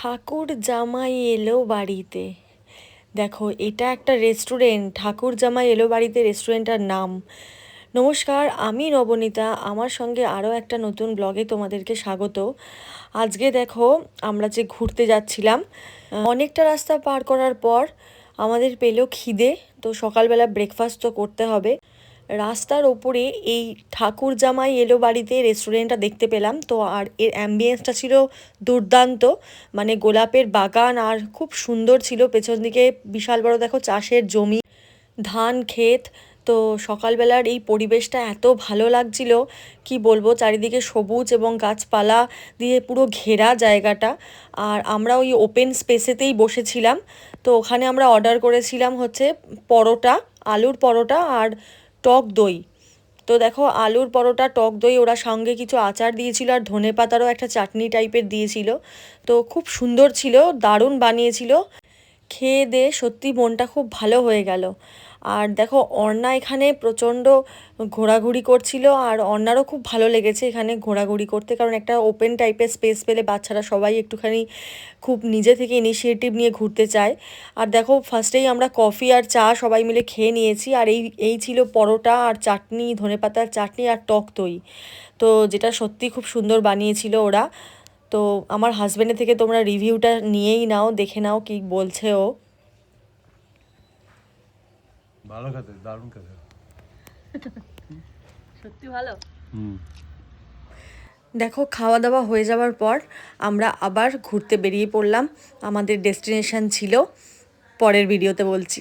ঠাকুর জামাই এলো বাড়িতে। দেখো, এটা একটা রেস্টুরেন্ট, ঠাকুর জামাই এলো বাড়িতে রেস্টুরেন্টটার নাম। নমস্কার, আমি নবনীতা। আমার সঙ্গে আরও একটা নতুন ব্লগে তোমাদেরকে স্বাগত। আজকে দেখো, আমরা যে ঘুরতে যাচ্ছিলাম, অনেকটা রাস্তা পার করার পর আমাদের পেলো খিদে। তো সকালবেলা ব্রেকফাস্ট তো করতে হবে। রাস্তার ওপরে এই ঠাকুর জামাই এলো বাড়িতে রেস্টুরেন্টটা দেখতে পেলাম। তো আর এর অ্যাম্বিয়েন্সটা ছিল দুর্দান্ত, মানে গোলাপের বাগান আর খুব সুন্দর ছিল। পেছন দিকে বিশাল বড় দেখো চাষের জমি, ধান ক্ষেত। তো সকালবেলার এই পরিবেশটা এত ভালো লাগছিল, কি বলবো, চারিদিকে সবুজ এবং গাছপালা দিয়ে পুরো ঘেরা জায়গাটা। আর আমরা ওই ওপেন স্পেসেতেই বসেছিলাম। তো ওখানে আমরা অর্ডার করেছিলাম হচ্ছে পরোটা, আলুর পরোটা আর টক দই। তো দেখো, আলুর পরোটা, টক দই, ওরা সঙ্গে কিছু আচার দিয়েছিল আর ধনেপাতারও একটা চাটনি টাইপের দিয়েছিল। তো খুব সুন্দর ছিল, দারুণ বানিয়েছিল। খেয়ে দেয়ে সত্যি মনটা খুব ভালো হয়ে গেল। আর দেখো, অর্ণা এখানে প্রচণ্ড ঘোরাঘুরি করছিল, আর অর্ণারও খুব ভালো লেগেছে এখানে ঘোরাঘুরি করতে, কারণ একটা ওপেন টাইপের স্পেস পেলে বাচ্চারা সবাই একটুখানি খুব নিজে থেকে ইনিশিয়েটিভ নিয়ে ঘুরতে চায়। আর দেখো, ফার্স্টেই আমরা কফি আর চা সবাই মিলে খেয়ে নিয়েছি, আর এই এই ছিল পরোটা আর চাটনি, ধনেপাতার চাটনি আর টক দই। তো যেটা সত্যি খুব সুন্দর বানিয়েছিল ওরা। তো আমার হাজবেন্ডের থেকে তোমরা রিভিউটা নিয়েই নাও, দেখে নাও কি বলছে ও। ভালো খেতে, দারুণ খেতে, সত্যি ভালো। দেখো, খাওয়া দাওয়া হয়ে যাওয়ার পর আমরা আবার ঘুরতে বেরিয়ে পড়লাম। আমাদের ডেস্টিনেশন ছিল, পরের ভিডিওতে বলছি।